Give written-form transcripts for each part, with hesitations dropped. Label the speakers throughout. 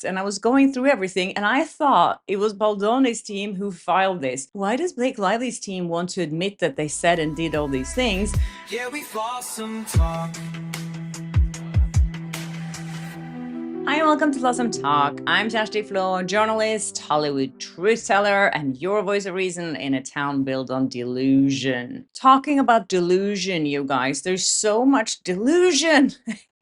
Speaker 1: and I was going through everything, and I thought it was Baldoni's team who filed this. Why does Blake Lively's team want to admit that they said and did all these things?
Speaker 2: Yeah, we've lost some talk.
Speaker 1: Hi, and welcome to Blossom Talk. I'm Tasty Flo, journalist, Hollywood truth teller, and your voice of reason in a town built on delusion. Talking about delusion, you guys, there's so much delusion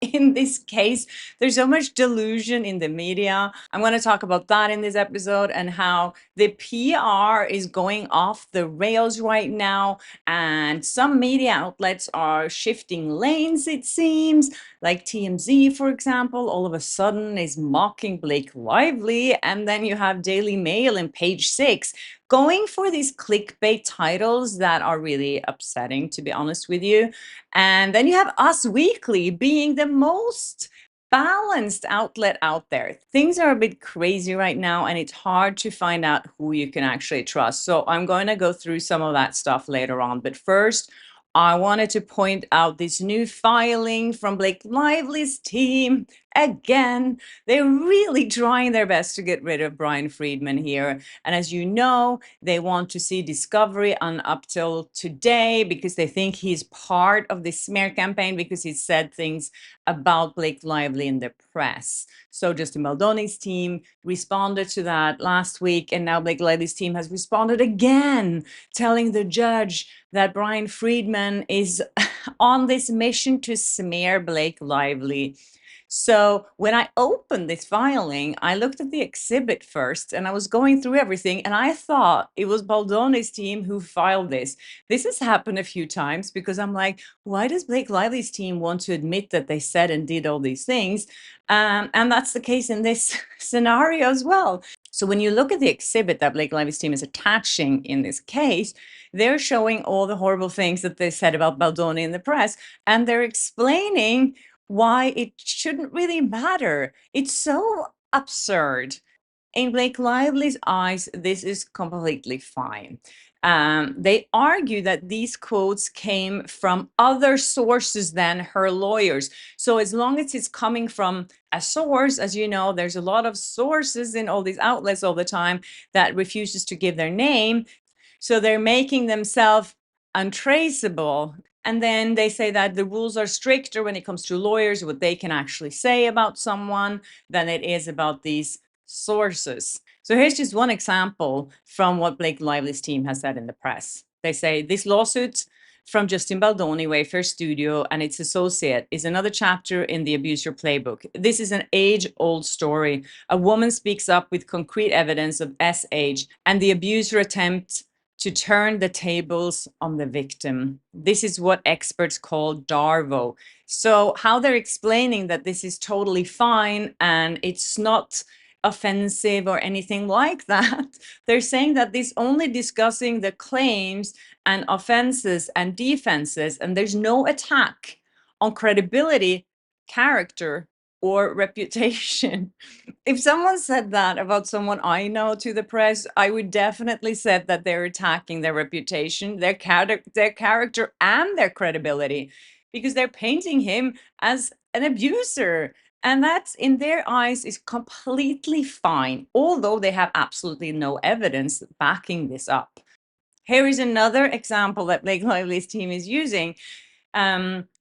Speaker 1: in this case. There's so much delusion in the media. I'm going to talk about that in this episode and how the PR is going off the rails right now. And some media outlets are shifting lanes, it seems. Like TMZ, for example, all of a sudden is mocking Blake Lively. And then you have Daily Mail and Page Six going for these clickbait titles that are really upsetting, to be honest with you. And then you have Us Weekly being the most balanced outlet out there. Things are a bit crazy right now, and it's hard to find out who you can actually trust. So I'm going to go through some of that stuff later on. But first, I wanted to point out this new filing from Blake Lively's team. Again, they're really trying their best to get rid of Brian Friedman here. And as you know, they want to see discovery on up till today because they think he's part of the smear campaign because he said things about Blake Lively in the press. So Justin Baldoni's team responded to that last week, and now Blake Lively's team has responded again, telling the judge that Brian Friedman is on this mission to smear Blake Lively. So when I opened this filing, I looked at the exhibit first and I was going through everything, and I thought it was Baldoni's team who filed this. This has happened a few times because I'm like, why does Blake Lively's team want to admit that they said and did all these things? And that's the case in this scenario as well. So when you look at the exhibit that Blake Lively's team is attaching in this case, they're showing all the horrible things that they said about Baldoni in the press, and they're explaining why it shouldn't really matter. It's so absurd. In Blake Lively's eyes, this is completely fine. They argue that these quotes came from other sources than her lawyers. So as long as it's coming from a source, as you know, there's a lot of sources in all these outlets all the time that refuses to give their name. So they're making themselves untraceable. And then they say that the rules are stricter when it comes to lawyers, what they can actually say about someone, than it is about these sources. So here's just one example from what Blake Lively's team has said in the press. They say this lawsuit from Justin Baldoni, Wayfair Studio, and its associate is another chapter in the abuser playbook. This is an age-old story. A woman speaks up with concrete evidence of age, and the abuser attempts to turn the tables on the victim. This is what experts call DARVO. So how they're explaining that this is totally fine and it's not offensive or anything like that. They're saying that this only discussing the claims and offenses and defenses, and there's no attack on credibility, character, or reputation. If someone said that about someone I know to the press, I would definitely say that they're attacking their reputation, their character, and their credibility, because they're painting him as an abuser. And that, in their eyes, is completely fine, although they have absolutely no evidence backing this up. Here is another example that Blake Lively's team is using.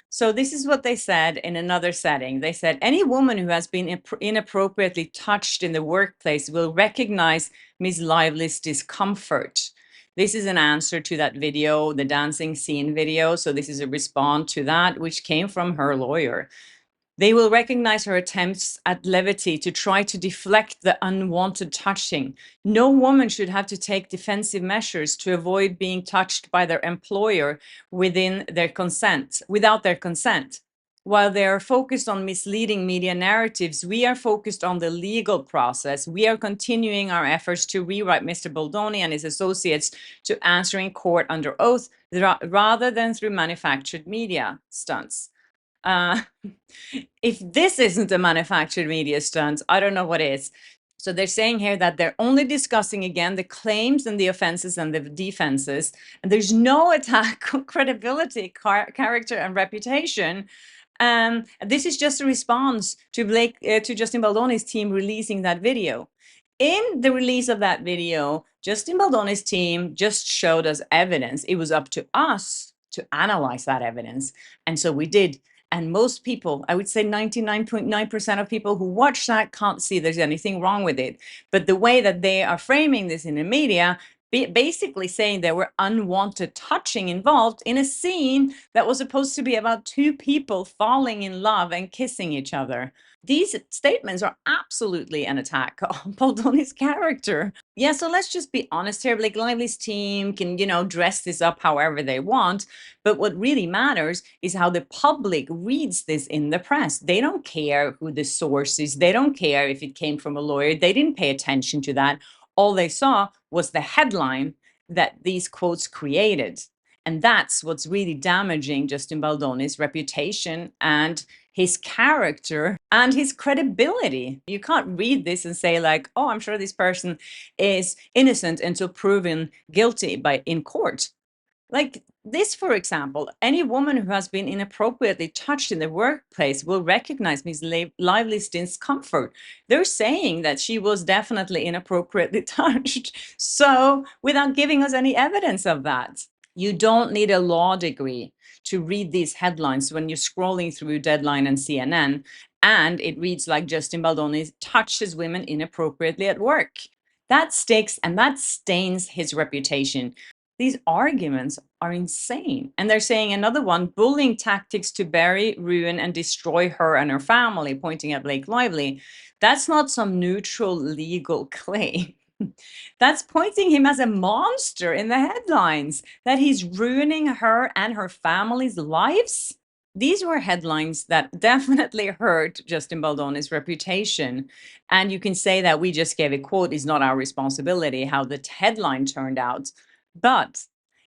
Speaker 1: So this is what they said in another setting. They said, any woman who has been inappropriately touched in the workplace will recognize Ms. Lively's discomfort. This is an answer to that video, the dancing scene video. So this is a response to that, which came from her lawyer. They will recognize her attempts at levity to try to deflect the unwanted touching. No woman should have to take defensive measures to avoid being touched by their employer without their consent. While they are focused on misleading media narratives, we are focused on the legal process. We are continuing our efforts to rewrite Mr. Baldoni and his associates to answer in court under oath rather than through manufactured media stunts. If this isn't a manufactured media stunt, I don't know what is. So they're saying here that they're only discussing, again, the claims and the offenses and the defenses, and there's no attack on credibility, character, and reputation. This is just a response to Justin Baldoni's team releasing that video. In the release of that video, Justin Baldoni's team just showed us evidence. It was up to us to analyze that evidence. And so we did. And most people, I would say 99.9% of people who watch that can't see there's anything wrong with it. But the way that they are framing this in the media, basically saying there were unwanted touching involved in a scene that was supposed to be about two people falling in love and kissing each other. These statements are absolutely an attack on Baldoni's character. Yeah, so let's just be honest here. Blake Lively's team can, dress this up however they want. But what really matters is how the public reads this in the press. They don't care who the source is. They don't care if it came from a lawyer. They didn't pay attention to that. All they saw was the headline that these quotes created. And that's what's really damaging Justin Baldoni's reputation and his character and his credibility. You can't read this and say like, oh, I'm sure this person is innocent until proven guilty in court. Like this, for example, any woman who has been inappropriately touched in the workplace will recognize Ms. Lively's discomfort. They're saying that she was definitely inappropriately touched. So without giving us any evidence of that, you don't need a law degree to read these headlines when you're scrolling through Deadline and CNN. And it reads like Justin Baldoni touches women inappropriately at work. That sticks and that stains his reputation. These arguments are insane. And they're saying another one, bullying tactics to bury, ruin, and destroy her and her family, pointing at Blake Lively. That's not some neutral legal claim. That's pointing him as a monster in the headlines, that he's ruining her and her family's lives. These were headlines that definitely hurt Justin Baldoni's reputation. And you can say that we just gave a quote is not our responsibility, how the headline turned out. But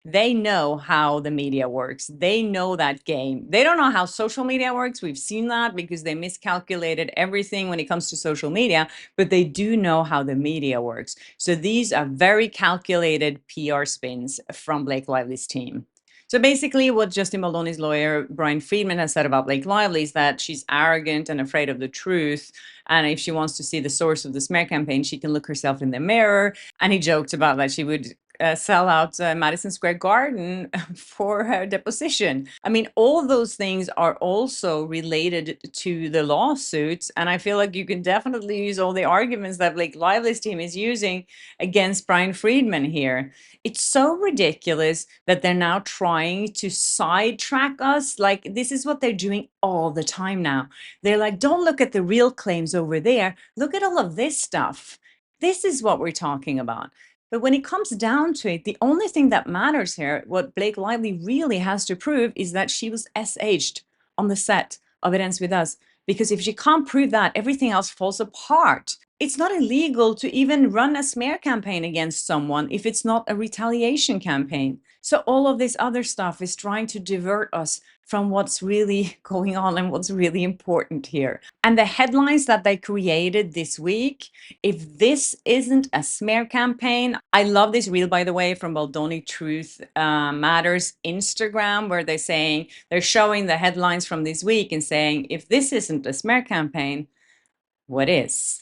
Speaker 1: they know how the media works. They know that game. They don't know how social media works. We've seen that because they miscalculated everything when it comes to social media, but they do know how the media works. So these are very calculated PR spins from Blake Lively's team. So basically what Justin Baldoni's lawyer, Brian Friedman, has said about Blake Lively is that she's arrogant and afraid of the truth. And if she wants to see the source of the smear campaign, she can look herself in the mirror. And he joked about that she would sell out Madison Square Garden for her deposition. I mean, all those things are also related to the lawsuits. And I feel like you can definitely use all the arguments that Blake Lively's team is using against Brian Friedman here. It's so ridiculous that they're now trying to sidetrack us. Like, this is what they're doing all the time now. They're like, don't look at the real claims over there. Look at all of this stuff. This is what we're talking about. But when it comes down to it, the only thing that matters here, what Blake Lively really has to prove is that she was SH'd on the set of It Ends With Us. Because if she can't prove that, everything else falls apart. It's not illegal to even run a smear campaign against someone if it's not a retaliation campaign. So all of this other stuff is trying to divert us from what's really going on and what's really important here. And the headlines that they created this week, if this isn't a smear campaign, I love this reel, by the way, from Baldoni Truth Matters Instagram, where they're showing the headlines from this week and saying, if this isn't a smear campaign, what is?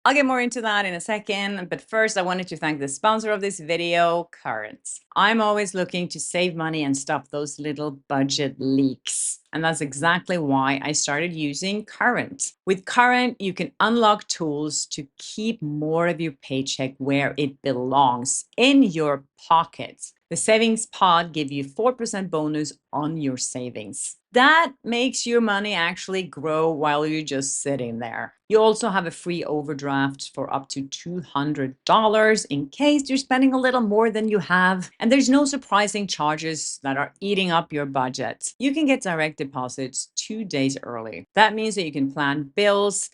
Speaker 1: I'll get more into that in a second, but first I wanted to thank the sponsor of this video, Current. I'm always looking to save money and stop those little budget leaks. And that's exactly why I started using Current. With Current, you can unlock tools to keep more of your paycheck where it belongs, in your pocket. The savings pod gives you 4% bonus on your savings. That makes your money actually grow while you're just sitting there. You also have a free overdraft for up to $200 in case you're spending a little more than you have. And there's no surprising charges that are eating up your budget. You can get direct deposits 2 days early. That means that you can plan bills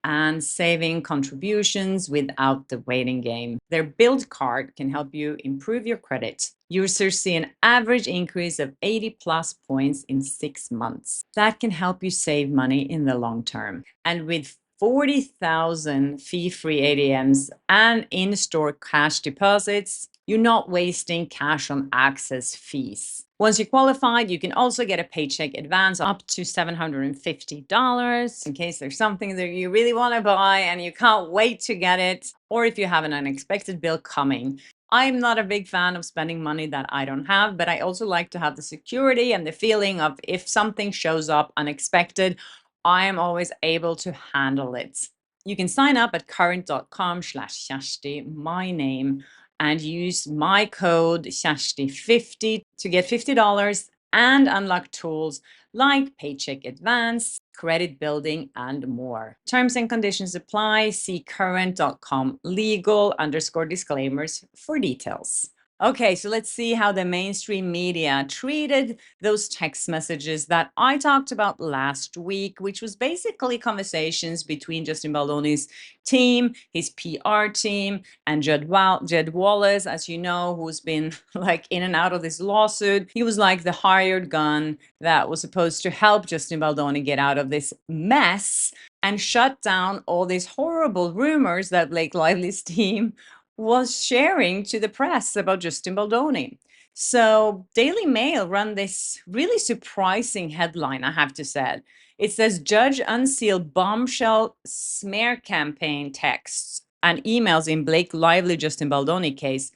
Speaker 1: and saving contributions without the waiting game. Their Build card can help you improve your credit. Users see an average increase of 80 plus points in 6 months. That can help you save money in the long term. And with 40,000 fee-free ATMs and in-store cash deposits, you're not wasting cash on access fees. Once you're qualified, you can also get a paycheck advance up to $750 in case there's something that you really want to buy and you can't wait to get it, or if you have an unexpected bill coming. I'm not a big fan of spending money that I don't have, but I also like to have the security and the feeling of if something shows up unexpected, I am always able to handle it. You can sign up at current.com/Shashti, my name, and use my code Shashti50 to get $50 and unlock tools like paycheck advance, credit building, and more. Terms and conditions apply. See current.com legal_disclaimers for details. Okay, so let's see how the mainstream media treated those text messages that I talked about last week, which was basically conversations between Justin Baldoni's team, his PR team, and Jed Wallace, as you know, who's been like in and out of this lawsuit. He was like the hired gun that was supposed to help Justin Baldoni get out of this mess and shut down all these horrible rumors that Blake Lively's team was sharing to the press about Justin Baldoni. So Daily Mail run this really surprising headline, I have to say. It says Judge Unsealed Bombshell smear campaign texts and emails in Blake Lively Justin Baldoni case.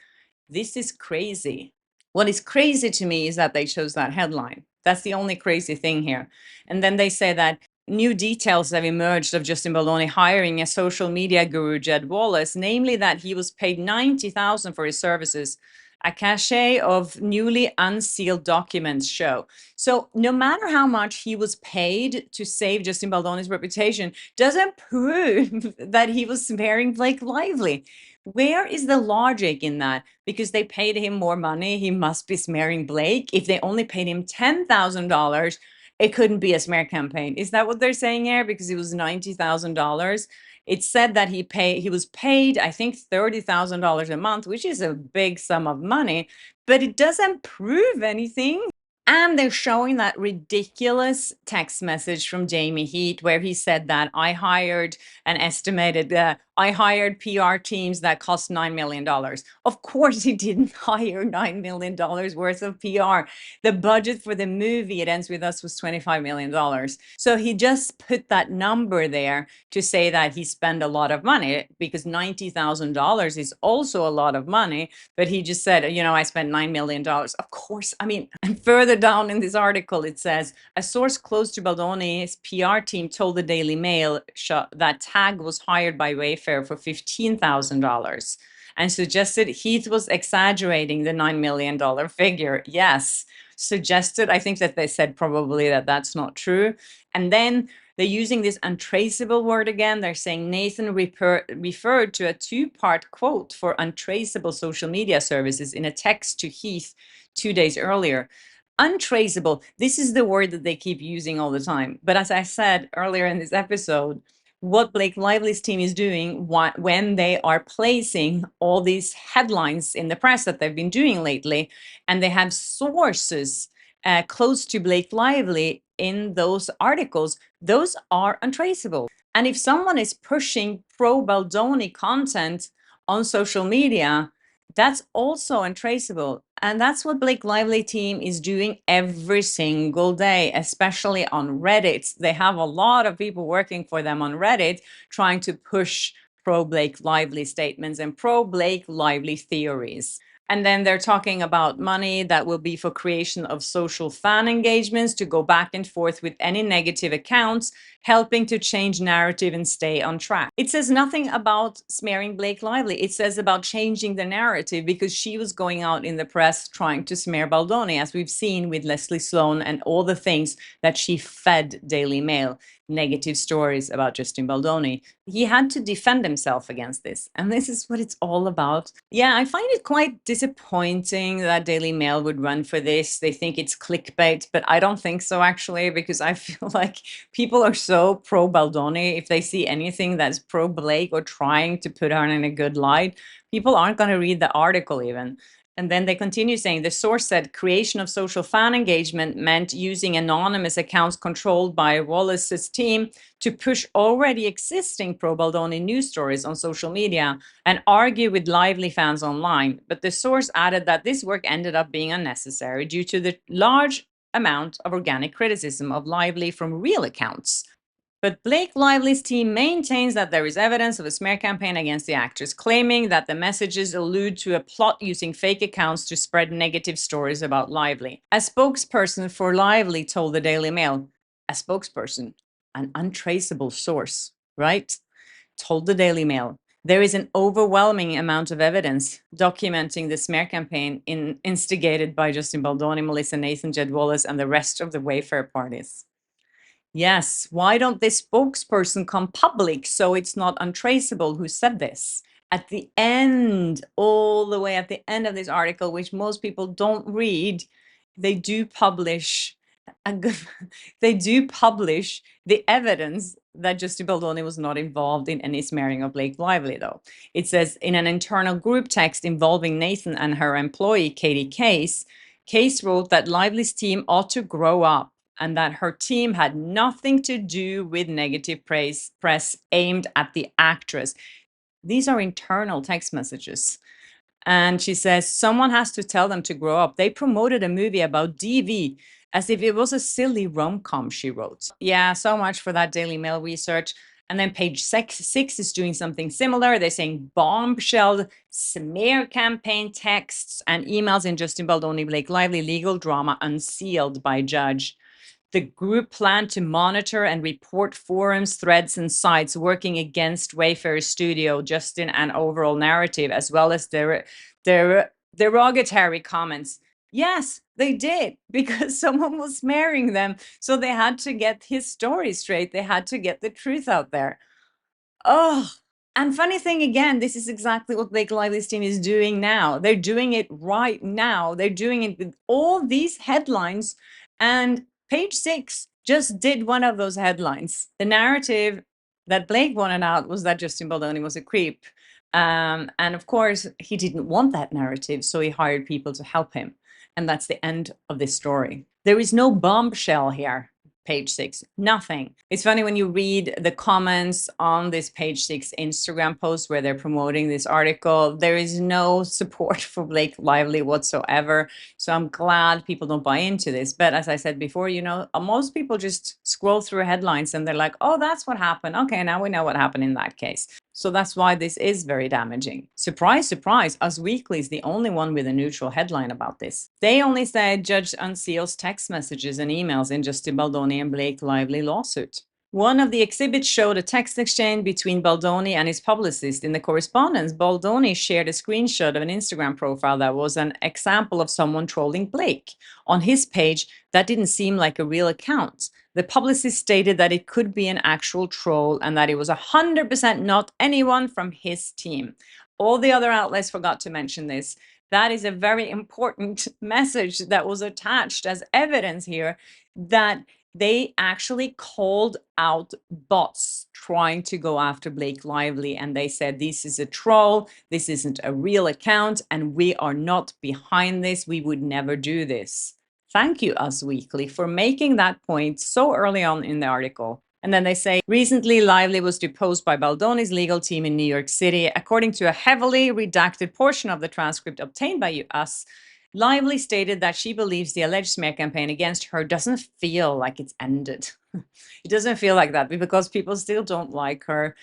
Speaker 1: This is crazy. What is crazy to me is that they chose that headline. That's the only crazy thing here. And then they say that new details have emerged of Justin Baldoni hiring a social media guru, Jed Wallace, namely that he was paid $90,000 for his services. A cache of newly unsealed documents show. So no matter how much he was paid to save Justin Baldoni's reputation, doesn't prove that he was sparing Blake Lively. Where is the logic in that? Because they paid him more money, he must be smearing Blake. If they only paid him $10,000, it couldn't be a smear campaign. Is that what they're saying here? Because it was $90,000. It said that he was paid, I think, $30,000 a month, which is a big sum of money, but it doesn't prove anything. And they're showing that ridiculous text message from Jamie Heat where he said that I hired PR teams that cost $9 million. Of course, he didn't hire $9 million worth of PR. The budget for the movie It Ends With Us was $25 million. So he just put that number there to say that he spent a lot of money because $90,000 is also a lot of money. But he just said, I spent $9 million. Of course, I mean, and further down in this article, it says a source close to Baldoni's PR team told the Daily Mail that Tag was hired by Wayfair for $15,000 and suggested Heath was exaggerating the $9 million figure. Yes, suggested. I think that they said probably that that's not true. And then they're using this untraceable word again. They're saying Nathan referred to a two-part quote for untraceable social media services in a text to Heath 2 days earlier. Untraceable, this is the word that they keep using all the time. But as I said earlier in this episode, what Blake Lively's team is doing when they are placing all these headlines in the press that they've been doing lately, and they have sources close to Blake Lively in those articles, those are untraceable. And if someone is pushing pro-Baldoni content on social media, that's also untraceable. And that's what Blake Lively team is doing every single day, especially on Reddit. They have a lot of people working for them on Reddit trying to push pro-Blake Lively statements and pro-Blake Lively theories. And then they're talking about money that will be for creation of social fan engagements to go back and forth with any negative accounts, helping to change narrative and stay on track. It says nothing about smearing Blake Lively. It says about changing the narrative because she was going out in the press trying to smear Baldoni, as we've seen with Leslie Sloan and all the things that she fed Daily Mail, negative stories about Justin Baldoni. He had to defend himself against this. And this is what it's all about. Yeah, I find it quite disappointing that Daily Mail would run for this. They think it's clickbait, but I don't think so actually, because I feel like people are so pro Baldoni. If they see anything that's pro Blake or trying to put her in a good light, people aren't going to read the article even. And then they continue saying the source said creation of social fan engagement meant using anonymous accounts controlled by Wallace's team to push already existing pro-Baldoni news stories on social media and argue with lively fans online. But the source added that this work ended up being unnecessary due to the large amount of organic criticism of Lively from real accounts. But Blake Lively's team maintains that there is evidence of a smear campaign against the actress, claiming that the messages allude to a plot using fake accounts to spread negative stories about Lively. A spokesperson for Lively told the Daily Mail, a spokesperson, an untraceable source, right? Told the Daily Mail, there is an overwhelming amount of evidence documenting the smear campaign instigated by Justin Baldoni, Melissa Nathan, Jed Wallace, and the rest of the Wayfair parties. Yes, why don't this spokesperson come public so it's not untraceable who said this? At the end, all the way at the end of this article, which most people don't read, they do publish they do publish the evidence that Justin Baldoni was not involved in any smearing of Blake Lively, though. It says in an internal group text involving Nathan and her employee, Katie Case wrote that Lively's team ought to grow up and that her team had nothing to do with negative press aimed at the actress. These are internal text messages. And she says, someone has to tell them to grow up. They promoted a movie about DV as if it was a silly rom-com, she wrote. Yeah, so much for that Daily Mail research. And then page six is doing something similar. They're saying bombshell smear campaign texts and emails in Justin Baldoni Blake Lively legal drama unsealed by judge. The group planned to monitor and report forums, threads, and sites working against Wayfair's studio, Justin, and overall narrative, as well as their derogatory comments. Yes, they did, because someone was smearing them. So they had to get his story straight. They had to get the truth out there. Oh, and funny thing again, this is exactly what Blake Lively's team is doing now. They're doing it right now. They're doing it with all these headlines. And page six just did one of those headlines. The narrative that Blake wanted out was that Justin Baldoni was a creep. And of course, he didn't want that narrative, so he hired people to help him. And that's the end of this story. There is no bombshell here. Page six, nothing. It's funny when you read the comments on this page six Instagram post where they're promoting this article, there is no support for Blake Lively whatsoever. So I'm glad people don't buy into this. But as I said before, you know, most people just scroll through headlines and they're like, oh, that's what happened. Okay, now we know what happened in that case. So that's why this is very damaging. Surprise, surprise, Us Weekly is the only one with a neutral headline about this. They only said Judge unseals text messages and emails in Justin Baldoni and Blake Lively lawsuit. One of the exhibits showed a text exchange between Baldoni and his publicist. In the correspondence, Baldoni shared a screenshot of an Instagram profile that was an example of someone trolling Blake. On his page, that didn't seem like a real account. The publicist stated that it could be an actual troll and that it was 100% not anyone from his team. All the other outlets forgot to mention this. That is a very important message that was attached as evidence here, that they actually called out bots trying to go after Blake Lively. And they said, this is a troll, this isn't a real account, and we are not behind this. We would never do this. Thank you, Us Weekly, for making that point so early on in the article. And then they say, recently Lively was deposed by Baldoni's legal team in New York City. According to a heavily redacted portion of the transcript obtained by Us, Lively stated that she believes the alleged smear campaign against her doesn't feel like it's ended. It doesn't feel like that because people still don't like her.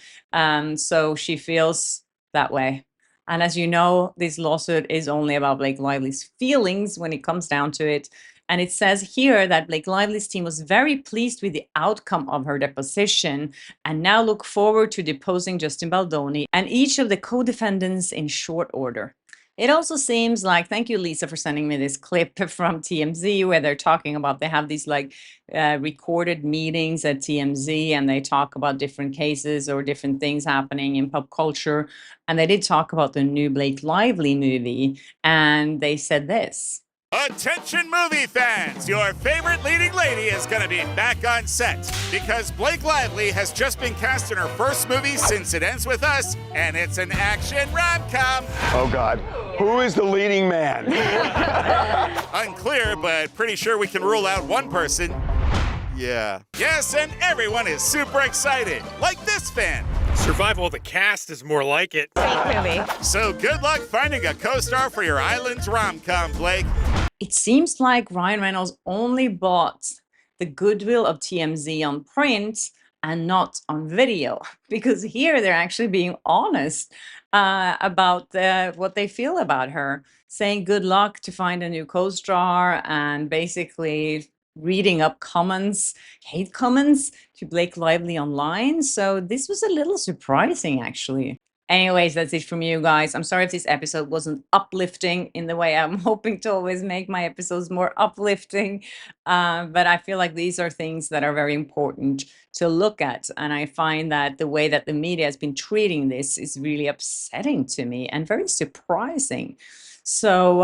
Speaker 1: So she feels that way. And as you know, this lawsuit is only about Blake Lively's feelings when it comes down to it. And it says here that Blake Lively's team was very pleased with the outcome of her deposition and now look forward to deposing Justin Baldoni and each of the co-defendants in short order. It also seems like, thank you, Lisa, for sending me this clip from TMZ where they're talking about, they have these like recorded meetings at TMZ and they talk about different cases or different things happening in pop culture. And they did talk about the new Blake Lively movie. And they said this.
Speaker 3: Attention movie fans! Your favorite leading lady is going to be back on set because Blake Lively has just been cast in her first movie since It Ends With Us, and it's an action rom-com.
Speaker 4: Oh God, who is the leading man?
Speaker 3: Unclear, but pretty sure we can rule out one person. Yeah. Yes, and everyone is super excited, like this fan.
Speaker 5: Survival of the cast is more like it.
Speaker 1: Great movie.
Speaker 3: So good luck finding a co-star for your Islands rom-com, Blake.
Speaker 1: It seems like Ryan Reynolds only bought the goodwill of TMZ on print and not on video, because here they're actually being honest about what they feel about her, saying good luck to find a new co-star and basically reading up comments, hate comments to Blake Lively online. So this was a little surprising, actually. Anyways, that's it from you guys. I'm sorry if this episode wasn't uplifting in the way I'm hoping to always make my episodes more uplifting. But I feel like these are things that are very important to look at. And I find that the way that the media has been treating this is really upsetting to me and very surprising. So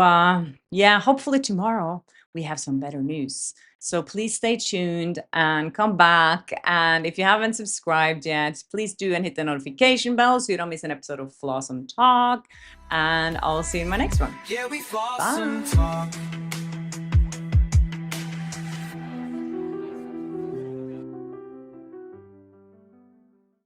Speaker 1: yeah, hopefully tomorrow we have some better news. So please stay tuned and come back. And if you haven't subscribed yet, please do and hit the notification bell so you don't miss an episode of Flawsome Talk. And I'll see you in my next one.
Speaker 2: Yeah, we
Speaker 1: Bye.
Speaker 2: Flawsome Talk.